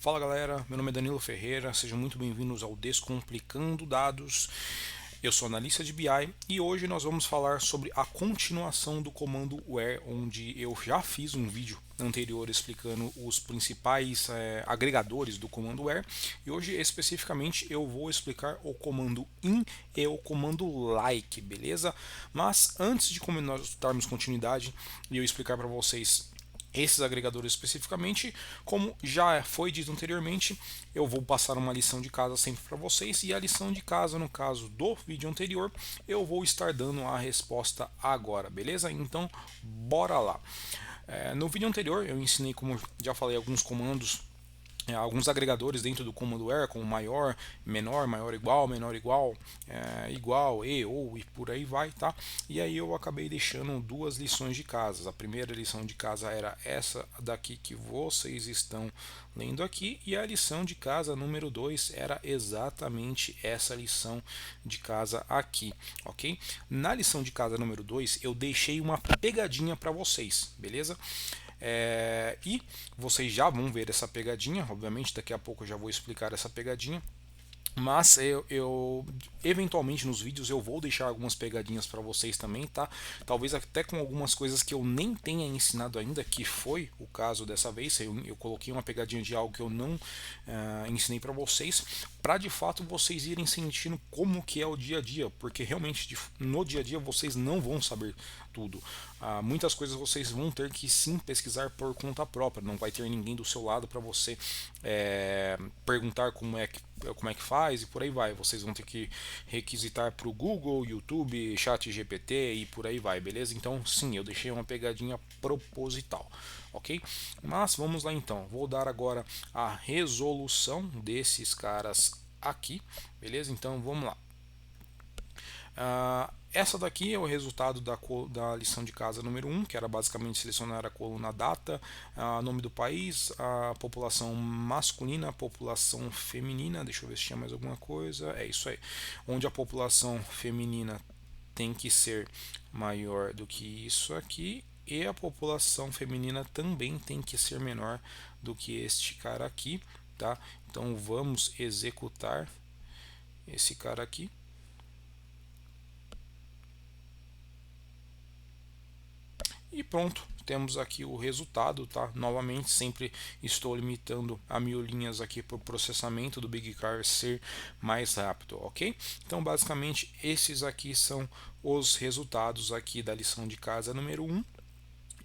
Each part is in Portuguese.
Fala galera, meu nome é Danilo Ferreira, sejam muito bem-vindos ao Descomplicando Dados. Eu sou analista de BI e hoje nós vamos falar sobre a continuação do comando where, onde eu já fiz um vídeo anterior explicando os principais agregadores do comando where, e hoje especificamente eu vou explicar o comando in e o comando like, beleza? Mas antes de nós darmos continuidade e eu explicar para vocês esses agregadores especificamente, como já foi dito anteriormente, eu vou passar uma lição de casa sempre para vocês, e a lição de casa, no caso do vídeo anterior, eu vou estar dando a resposta agora, beleza? Então, bora lá. No vídeo anterior eu ensinei, como já falei, alguns comandos, alguns agregadores dentro do comando where, como maior, menor igual, igual, e, ou, e por aí vai, tá? E aí eu acabei deixando duas lições de casa. A primeira lição de casa era essa daqui que vocês estão lendo aqui, e a lição de casa número 2 era exatamente essa lição de casa aqui, ok? Na lição de casa número 2 eu deixei uma pegadinha para vocês, beleza? E vocês já vão ver essa pegadinha, obviamente daqui a pouco eu já vou explicar essa pegadinha. Mas eu eventualmente nos vídeos eu vou deixar algumas pegadinhas para vocês também, tá? Talvez até com algumas coisas que eu nem tenha ensinado ainda, que foi o caso dessa vez. Eu coloquei uma pegadinha de algo que eu não ensinei para vocês, para de fato vocês irem sentindo como que é o dia a dia, porque realmente no dia a dia vocês não vão saber tudo. Muitas coisas vocês vão ter que sim pesquisar por conta própria, não vai ter ninguém do seu lado para você perguntar como é que faz e por aí vai. Vocês vão ter que requisitar para o Google, YouTube, Chat GPT e por aí vai, beleza? Então sim, eu deixei uma pegadinha proposital, ok? Mas vamos lá então, vou dar agora a resolução desses caras aqui, beleza? Então vamos lá. Essa daqui é o resultado da lição de casa número 1, que era basicamente selecionar a coluna data, nome do país, a população masculina, a população feminina. Deixa eu ver se tinha mais alguma coisa. É isso aí. Onde a população feminina tem que ser maior do que isso aqui, e a população feminina também tem que ser menor do que este cara aqui, tá? Então vamos executar esse cara aqui. E pronto, temos aqui o resultado, tá? Novamente, sempre estou limitando a 1000 linhas aqui para o processamento do BigCar ser mais rápido, ok? Então, basicamente, esses aqui são os resultados aqui da lição de casa número 1.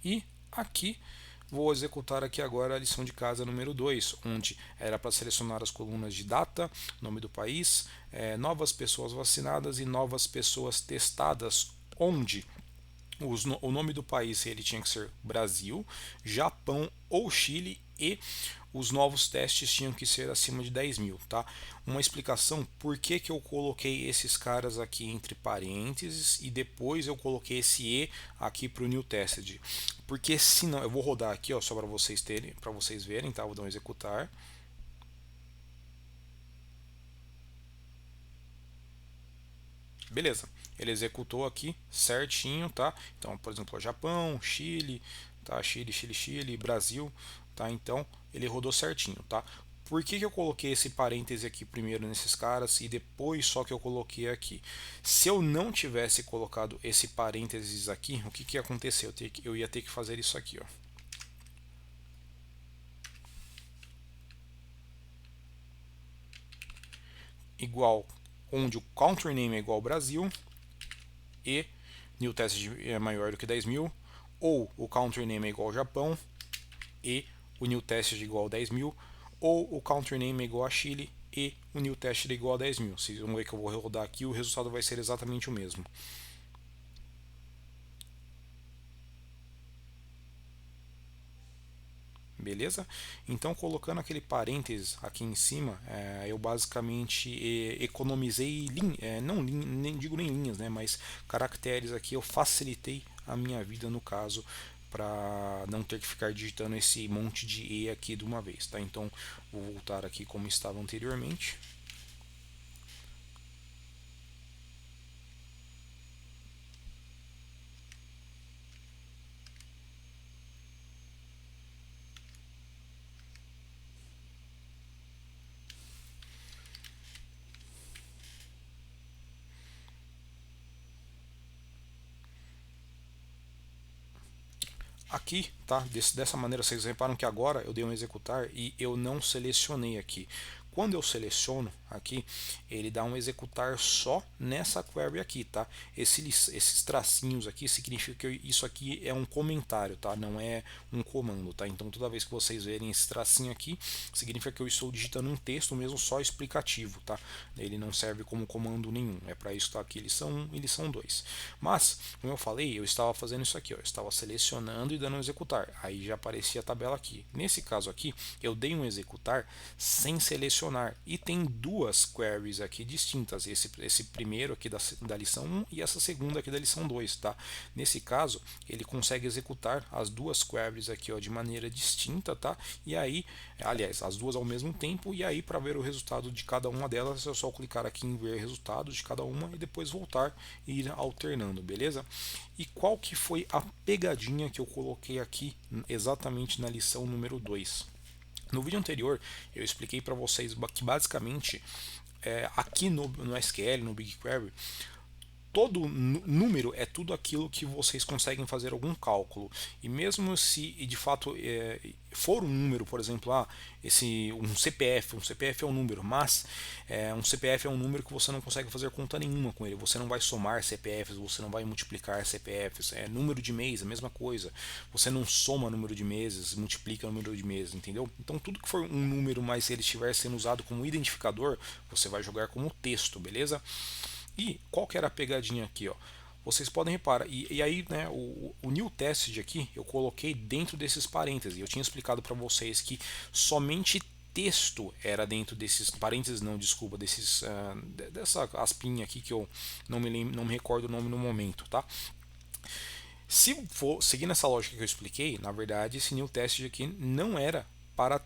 E aqui vou executar aqui agora a lição de casa número 2, onde era para selecionar as colunas de data, nome do país, novas pessoas vacinadas e novas pessoas testadas, onde o nome do país ele tinha que ser Brasil, Japão ou Chile, e os novos testes tinham que ser acima de 10.000, tá? Uma explicação por que, que eu coloquei esses caras aqui entre parênteses e depois eu coloquei esse E aqui para o new tested. Porque senão, eu vou rodar aqui, ó, só para vocês terem, para vocês verem, tá? Vou dar um executar. Beleza, ele executou aqui certinho, tá? Então, por exemplo, Japão, Chile, tá? Chile, Brasil, tá? Então, ele rodou certinho, tá? Por que, que eu coloquei esse parêntese aqui primeiro nesses caras e depois só que eu coloquei aqui? Se eu não tivesse colocado esse parênteses aqui, o que, que ia acontecer? Eu ia ter que fazer isso aqui, ó. Igual, onde o country name é igual ao Brasil e new test é maior do que 10.000, ou o country name é igual ao Japão e o new test é igual a 10.000, ou o country name é igual a Chile e o new test é igual a 10.000. Vocês vão ver que eu vou rodar aqui, o resultado vai ser exatamente o mesmo. Beleza? Então, colocando aquele parênteses aqui em cima, eu basicamente economizei, não nem digo nem linhas, né, mas caracteres aqui. Eu facilitei a minha vida no caso, para não ter que ficar digitando esse monte de E aqui de uma vez, tá? Então, vou voltar aqui como estava anteriormente. aqui, tá? Dessa maneira, vocês reparam que agora eu dei um executar e eu não selecionei aqui. Quando eu seleciono aqui, ele dá um executar só nessa query aqui, tá? Esses tracinhos aqui significa que isso aqui é um comentário, tá? Não é um comando, tá? Então toda vez que vocês verem esse tracinho aqui, significa que eu estou digitando um texto mesmo só explicativo, tá? Ele não serve como comando nenhum, é para isso tá aqui, eles são dois. Mas, como eu falei, eu estava fazendo isso aqui, ó, eu estava selecionando e dando um executar, aí já aparecia a tabela aqui. Nesse caso aqui, eu dei um executar sem selecionar e tem duas queries aqui distintas, esse primeiro aqui da lição 1 e essa segunda aqui da lição 2, tá? Nesse caso, ele consegue executar as duas queries aqui, ó, de maneira distinta, tá? E aí, aliás, as duas ao mesmo tempo, e aí para ver o resultado de cada uma delas, é só clicar aqui em ver resultados de cada uma e depois voltar e ir alternando, beleza? E qual que foi a pegadinha que eu coloquei aqui exatamente na lição número 2? No vídeo anterior eu expliquei para vocês que basicamente aqui no SQL, no BigQuery, todo número é tudo aquilo que vocês conseguem fazer algum cálculo. E mesmo se de fato for um número, por exemplo, um CPF é um número, mas um CPF é um número que você não consegue fazer conta nenhuma com ele. Você não vai somar CPFs, você não vai multiplicar CPFs. Número de mês, a mesma coisa. Você não soma número de meses, multiplica o número de meses, entendeu? Então tudo que for um número, mas ele estiver sendo usado como identificador, você vai jogar como texto, beleza? E qual que era a pegadinha aqui, ó? Vocês podem reparar, e aí, né, o new tested aqui eu coloquei dentro desses parênteses. Eu tinha explicado para vocês que somente texto era dentro desses parênteses, não, desculpa, dessa aspinha aqui que eu não me recordo o nome no momento, tá? Se for seguindo essa lógica que eu expliquei, na verdade esse new tested aqui não era para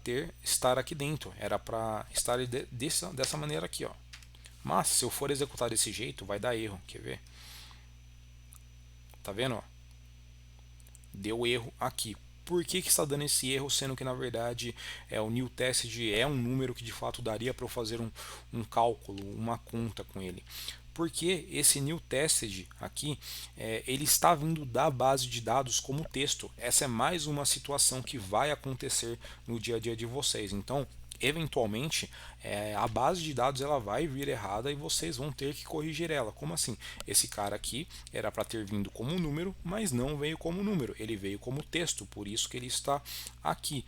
estar aqui dentro, era para estar dessa maneira aqui, ó. Mas se eu for executar desse jeito, vai dar erro. Quer ver? Tá vendo? Ó? Deu erro aqui. Por que está dando esse erro, sendo que na verdade o new tested é um número que de fato daria para eu fazer um cálculo, uma conta com ele? Porque esse new tested aqui ele está vindo da base de dados como texto. Essa é mais uma situação que vai acontecer no dia a dia de vocês. Então, eventualmente a base de dados ela vai vir errada e vocês vão ter que corrigir ela. Como assim? Esse cara aqui era para ter vindo como um número, mas não veio como número, ele veio como texto, por isso que ele está aqui.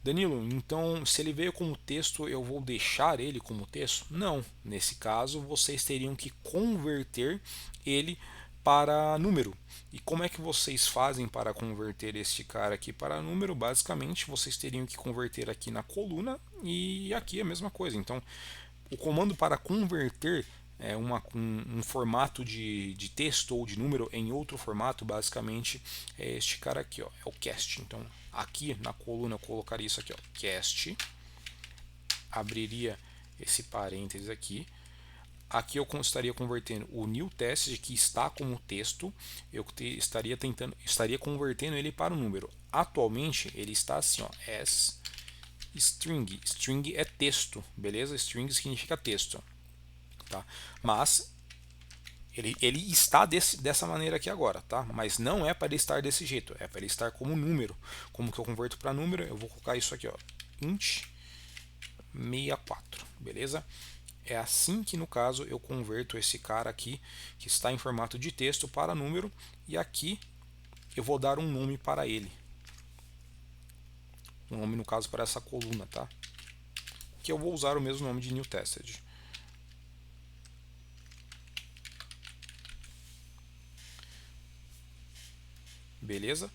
Danilo, então se ele veio como texto, eu vou deixar ele como texto? Não, nesse caso vocês teriam que converter ele para número. E como é que vocês fazem para converter este cara aqui para número? Basicamente, vocês teriam que converter aqui na coluna e aqui a mesma coisa. Então, o comando para converter um formato de texto ou de número em outro formato, basicamente, é este cara aqui, ó, é o cast. Então, aqui na coluna eu colocaria isso aqui, ó, cast, abriria esse parênteses aqui. Aqui eu estaria convertendo o new test que está como texto, eu estaria convertendo ele para um número. Atualmente ele está assim, ó, as string. String é texto, beleza? String significa texto, tá? Mas ele está dessa maneira aqui agora, tá? Mas não é para ele estar desse jeito, é para ele estar como número. Como que eu converto para número? Eu vou colocar isso aqui, ó, int 64, beleza? É assim que no caso eu converto esse cara aqui que está em formato de texto para número, e aqui eu vou dar um nome para ele, um nome no caso para essa coluna, tá? Que eu vou usar o mesmo nome de new tested. Beleza?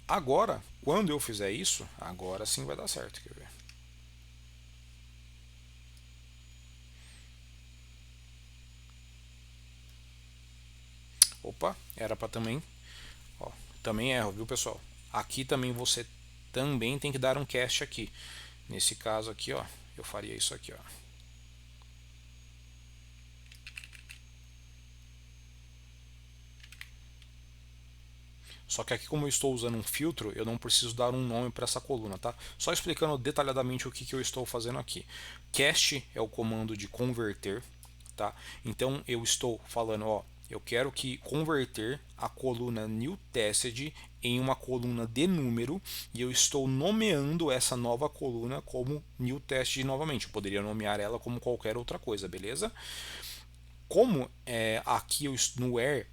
Agora, quando eu fizer isso, agora sim vai dar certo, quer ver? Opa, era para também, ó, também erro, viu pessoal? Aqui também você também tem que dar um cast aqui. Nesse caso aqui, ó, eu faria isso aqui, ó. Só que aqui, como eu estou usando um filtro, eu não preciso dar um nome para essa coluna, tá? Só explicando detalhadamente o que eu estou fazendo aqui. Cast é o comando de converter, tá? Então eu estou falando, ó, Eu quero que converter a coluna new tested em uma coluna de número e eu estou nomeando essa nova coluna como new tested novamente. Eu poderia nomear ela como qualquer outra coisa, beleza? Como aqui no where,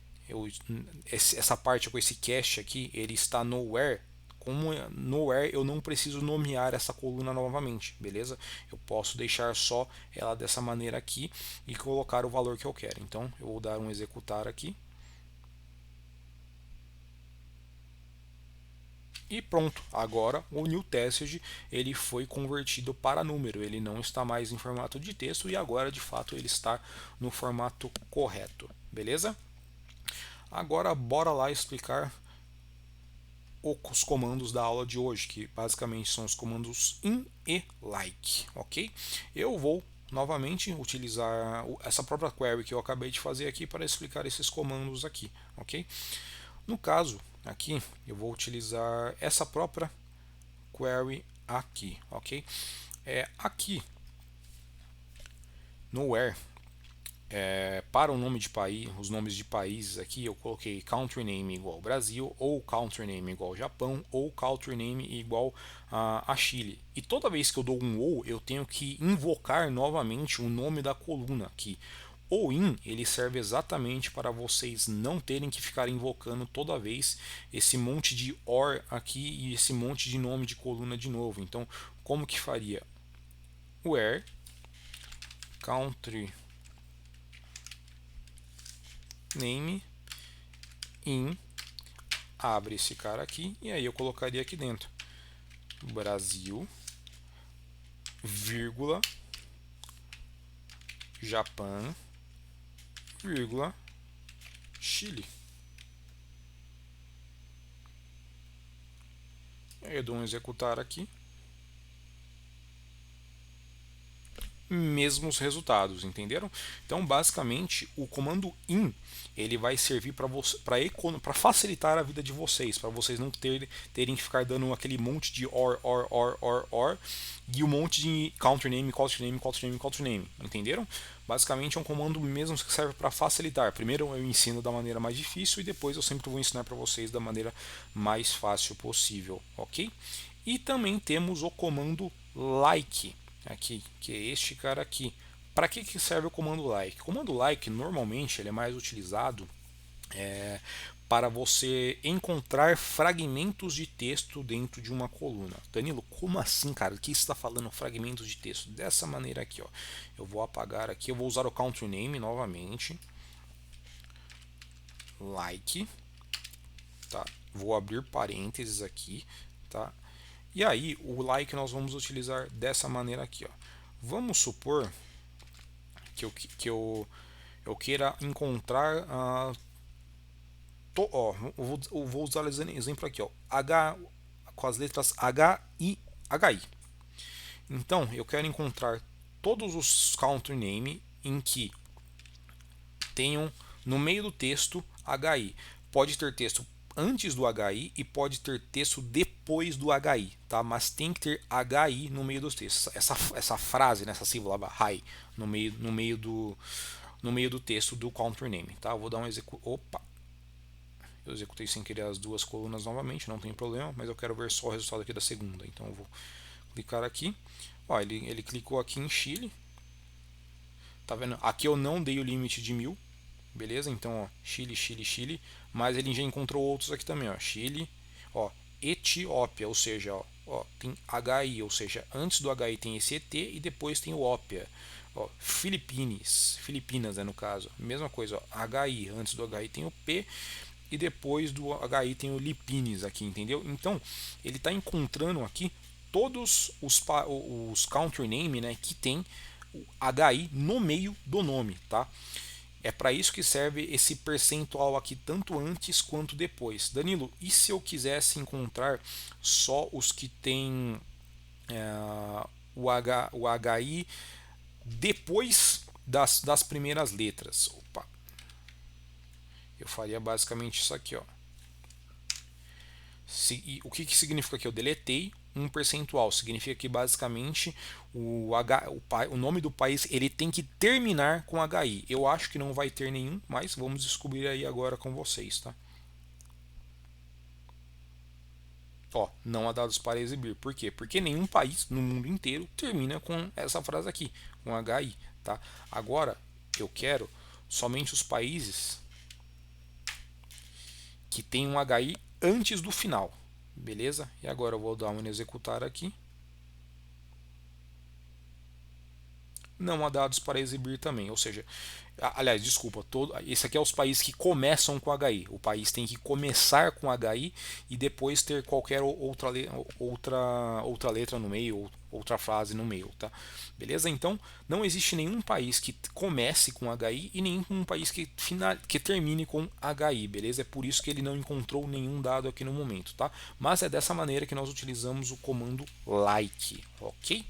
essa parte com esse cache aqui, ele está no where. Como no where eu não preciso nomear essa coluna novamente, beleza? Eu posso deixar só ela dessa maneira aqui e colocar o valor que eu quero. Então eu vou dar um executar aqui. E pronto, agora o new tested ele foi convertido para número, ele não está mais em formato de texto e agora de fato ele está no formato correto, beleza? Agora bora lá explicar os comandos da aula de hoje, que basicamente são os comandos in e like, ok? Eu vou novamente utilizar essa própria query que eu acabei de fazer aqui para explicar esses comandos aqui, ok? No caso aqui eu vou utilizar essa própria query aqui, ok? Aqui no where para o nome de país, os nomes de países aqui eu coloquei country name igual Brasil, ou country name igual Japão, ou country name igual a Chile. E toda vez que eu dou um ou, eu tenho que invocar novamente o nome da coluna aqui. O in ele serve exatamente para vocês não terem que ficar invocando toda vez esse monte de or aqui e esse monte de nome de coluna de novo. Então, como que faria? Where country name in, abre esse cara aqui e aí eu colocaria aqui dentro Brasil, vírgula, Japão, vírgula, Chile. Aí eu dou um executar aqui. Mesmos resultados, entenderam? Então, basicamente, o comando in ele vai servir para facilitar a vida de vocês, para vocês não terem que ficar dando aquele monte de or e um monte de country name, country name, country name, country name, entenderam? Basicamente é um comando mesmo que serve para facilitar. Primeiro eu ensino da maneira mais difícil e depois eu sempre vou ensinar para vocês da maneira mais fácil possível, ok? E também temos o comando like aqui, que é este cara aqui. Para que serve o comando like? O comando like normalmente ele é mais utilizado para você encontrar fragmentos de texto dentro de uma coluna. Danilo, como assim, cara? O que está falando fragmentos de texto? Dessa maneira aqui, ó. Eu vou apagar aqui, eu vou usar o country name novamente. Like, tá? Vou abrir parênteses aqui, tá? E aí, o like nós vamos utilizar dessa maneira aqui, ó. Vamos supor que eu queira encontrar eu vou usar exemplo aqui, ó, H com as letras H I H I. Então, eu quero encontrar todos os country name em que tenham no meio do texto HI. Pode ter texto antes do HI e pode ter texto depois do HI, tá? Mas tem que ter HI no meio dos textos. Essa frase, nessa sílaba high, no meio do texto do country name, tá? Eu vou dar um Opa! Eu executei sem querer as duas colunas novamente, não tem problema, mas eu quero ver só o resultado aqui da segunda. Então eu vou clicar aqui. Ó, ele clicou aqui em Chile. Tá vendo? Aqui eu não dei o limite de 1000. Beleza? Então, ó, Chile, Chile, Chile. Mas ele já encontrou outros aqui também, ó. Chile, ó, Etiópia, ou seja, ó, tem HI, ou seja, antes do HI tem esse ET e depois tem o ópia. Ó, Filipinas, né, no caso. Mesma coisa, ó, HI, antes do HI tem o P e depois do HI tem o Lipines aqui, entendeu? Então, ele está encontrando aqui todos os country name, né, que tem o HI no meio do nome, tá? É para isso que serve esse percentual aqui, tanto antes quanto depois. Danilo, e se eu quisesse encontrar só os que tem o HI depois das primeiras letras? Opa. Eu faria basicamente isso aqui, ó. O que significa que eu deletei um percentual. Significa que basicamente o nome do país ele tem que terminar com HI. Eu acho que não vai ter nenhum, mas vamos descobrir aí agora com vocês, tá? Ó, não há dados para exibir. Por quê? Porque nenhum país no mundo inteiro termina com essa frase aqui, com HI, tá? Agora, eu quero somente os países que tem um HI antes do final, beleza? E agora eu vou dar um executar aqui. Não há dados para exibir também, ou seja, aliás, desculpa, esse aqui é os países que começam com HI. O país tem que começar com HI e depois ter qualquer outra letra no meio, outra frase no meio, tá? Beleza? Então, não existe nenhum país que comece com HI e nenhum país que termine com HI, beleza? É por isso que ele não encontrou nenhum dado aqui no momento, tá? Mas é dessa maneira que nós utilizamos o comando like, ok?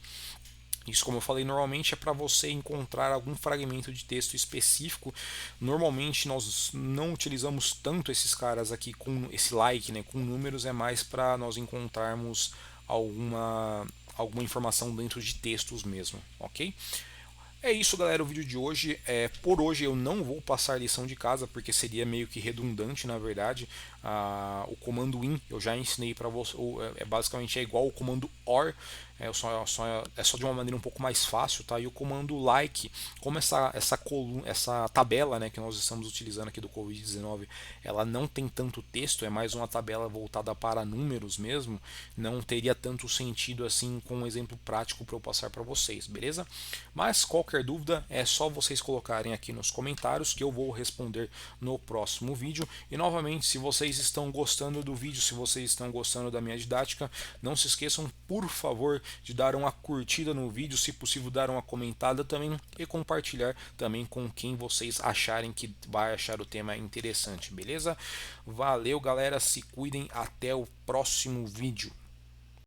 Isso, como eu falei, normalmente é para você encontrar algum fragmento de texto específico. Normalmente nós não utilizamos tanto esses caras aqui com esse like, né, com números, é mais para nós encontrarmos alguma informação dentro de textos mesmo, ok? É isso, galera, o vídeo de hoje. Por hoje eu não vou passar lição de casa, porque seria meio que redundante, na verdade. O comando in eu já ensinei para você, basicamente é igual o comando or, é só de uma maneira um pouco mais fácil, tá? E o comando like, como essa tabela, né, que nós estamos utilizando aqui do Covid-19, ela não tem tanto texto, é mais uma tabela voltada para números mesmo, não teria tanto sentido assim com um exemplo prático para eu passar para vocês, beleza? Mas qualquer dúvida é só vocês colocarem aqui nos comentários que eu vou responder no próximo vídeo. E novamente, se vocês estão gostando do vídeo, se vocês estão gostando da minha didática, não se esqueçam, por favor, de dar uma curtida no vídeo, se possível dar uma comentada também e compartilhar também com quem vocês acharem que vai achar o tema interessante, beleza? Valeu, galera, se cuidem, até o próximo vídeo.